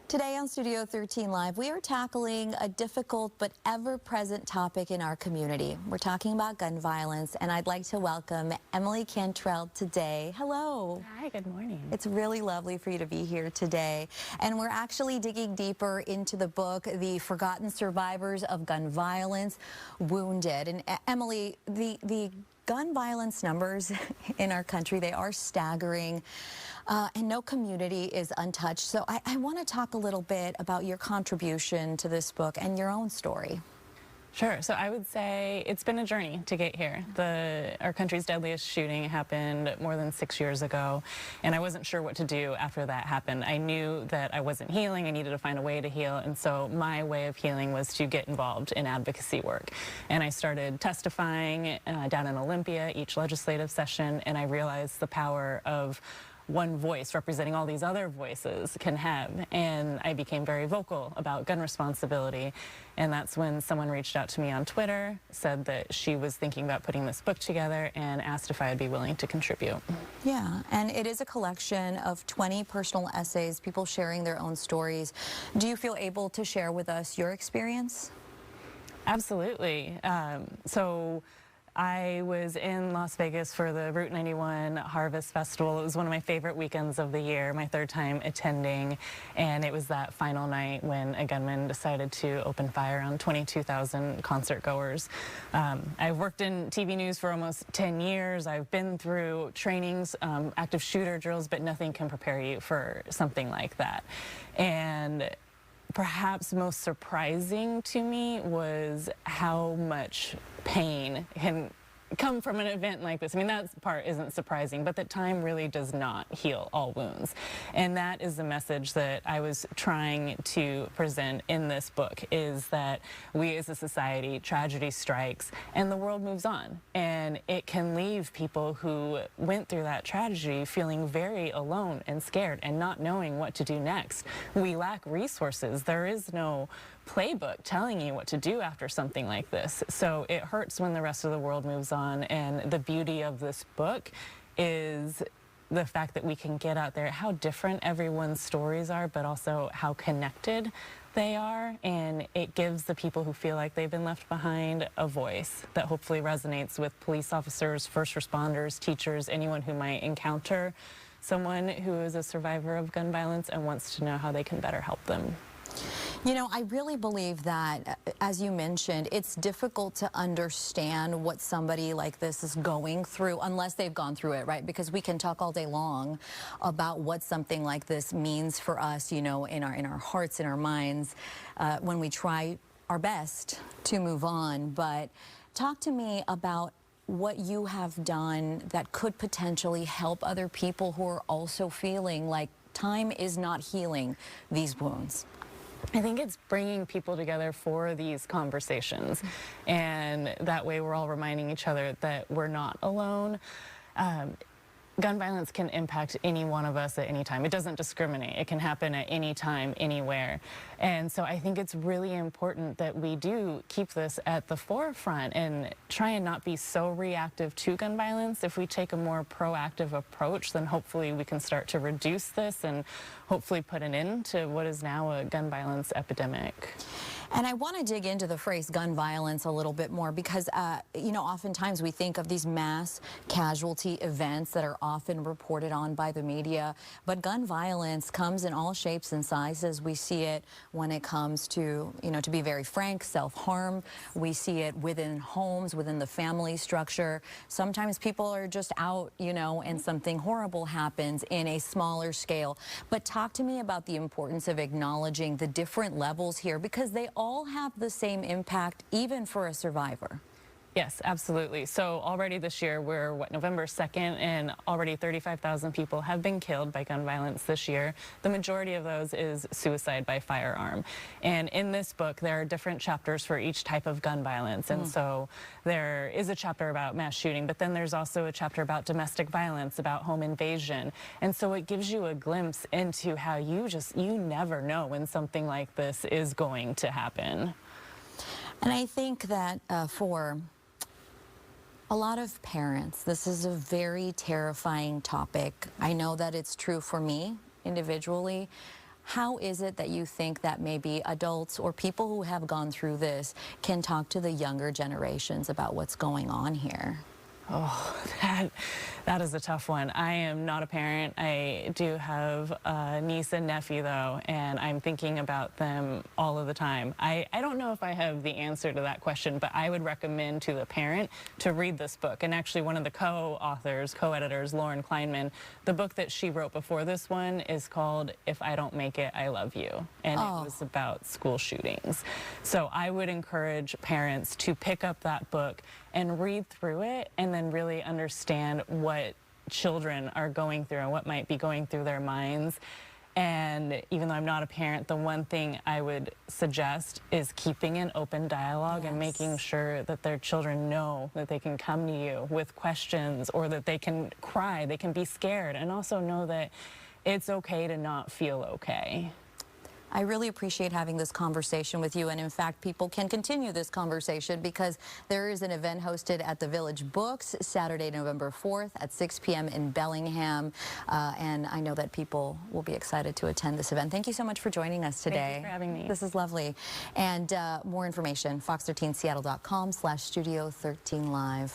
Today on Studio 13 Live, we are tackling a difficult but ever-present topic in our community. We're talking about gun violence, and I'd like to welcome Emily Cantrell today. Hello. Hi, good morning. It's really lovely for you to be here today. And we're actually digging deeper into the book, The Forgotten Survivors of Gun Violence, Wounded. And Emily, the gun violence numbers in our country, they are staggering. And no community is untouched. So I want to talk a little bit about your contribution to this book and your own story. Sure. So I would say it's been a journey to get here. Our country's deadliest shooting happened more than 6 years ago, and I wasn't sure what to do after that happened. I knew that I wasn't healing. I needed to find a way to heal, and so my way of healing was to get involved in advocacy work. And I started testifying down in Olympia each legislative session, and I realized the power of one voice representing all these other voices can have. And I became very vocal about gun responsibility. And that's when someone reached out to me on Twitter, said that she was thinking about putting this book together, and asked if I would be willing to contribute. Yeah, and it is a collection of 20 personal essays, people sharing their own stories. Do you feel able to share with us your experience? Absolutely. So I was in Las Vegas for the Route 91 Harvest Festival. It was one of my favorite weekends of the year, my third time attending, and it was that final night when a gunman decided to open fire on 22,000 concert goers. I've worked in TV news for almost 10 years. I've been through trainings, active shooter drills, but nothing can prepare you for something like that. And perhaps most surprising to me was how much pain can come from an event like this. I mean, that part isn't surprising, but that time really does not heal all wounds. And that is the message that I was trying to present in this book, is that we as a society, tragedy strikes and the world moves on. And it can leave people who went through that tragedy feeling very alone and scared and not knowing what to do next. We lack resources. There is no playbook telling you what to do after something like this. So it hurts when the rest of the world moves on, and the beauty of this book is the fact that we can get out there, how different everyone's stories are, but also how connected they are, and it gives the people who feel like they've been left behind a voice that hopefully resonates with police officers, first responders, teachers, anyone who might encounter someone who is a survivor of gun violence and wants to know how they can better help them. You know, I really believe that, as you mentioned, it's difficult to understand what somebody like this is going through unless they've gone through it, right? Because we can talk all day long about what something like this means for us, you know, in our hearts, in our minds, when we try our best to move on. But talk to me about what you have done that could potentially help other people who are also feeling like time is not healing these wounds. I think it's bringing people together for these conversations, and that way we're all reminding each other that we're not alone. Gun violence can impact any one of us at any time. It doesn't discriminate. It can happen at any time, anywhere. And so I think it's really important that we do keep this at the forefront and try and not be so reactive to gun violence. If we take a more proactive approach, then hopefully we can start to reduce this and hopefully put an end to what is now a gun violence epidemic. And I want to dig into the phrase gun violence a little bit more because, you know, oftentimes we think of these mass casualty events that are often reported on by the media, but gun violence comes in all shapes and sizes. We see it when it comes to, you know, to be very frank, self-harm. We see it within homes, within the family structure. Sometimes people are just out, you know, and something horrible happens in a smaller scale. But talk to me about the importance of acknowledging the different levels here, because they all have the same impact, even for a survivor. Yes, absolutely. So already this year, we're November 2nd, and already 35,000 people have been killed by gun violence this year. The majority of those is suicide by firearm. And in this book, there are different chapters for each type of gun violence. And so there is a chapter about mass shooting, but then there's also a chapter about domestic violence, about home invasion. And so it gives you a glimpse into how you never know when something like this is going to happen. And I think that for a lot of parents, this is a very terrifying topic. I know that it's true for me individually. How is it that you think that maybe adults or people who have gone through this can talk to the younger generations about what's going on here? Oh, that is a tough one. I am not a parent. I do have a niece and nephew, though, and I'm thinking about them all of the time. I don't know if I have the answer to that question, but I would recommend to the parent to read this book. And actually, one of the co-editors, Lauren Kleinman, the book that she wrote before this one is called If I Don't Make It, I Love You. And it was about school shootings. So I would encourage parents to pick up that book and read through it and then really understand what children are going through and what might be going through their minds. And even though I'm not a parent, the one thing I would suggest is keeping an open dialogue and making sure that their children know that they can come to you with questions, or that they can cry, they can be scared, and also know that it's okay to not feel okay. I really appreciate having this conversation with you, and in fact, people can continue this conversation because there is an event hosted at the Village Books Saturday, November 4th at 6 p.m. in Bellingham, and I know that people will be excited to attend this event. Thank you so much for joining us today. Thank you for having me. This is lovely. And more information, fox13seattle.com/studio13live.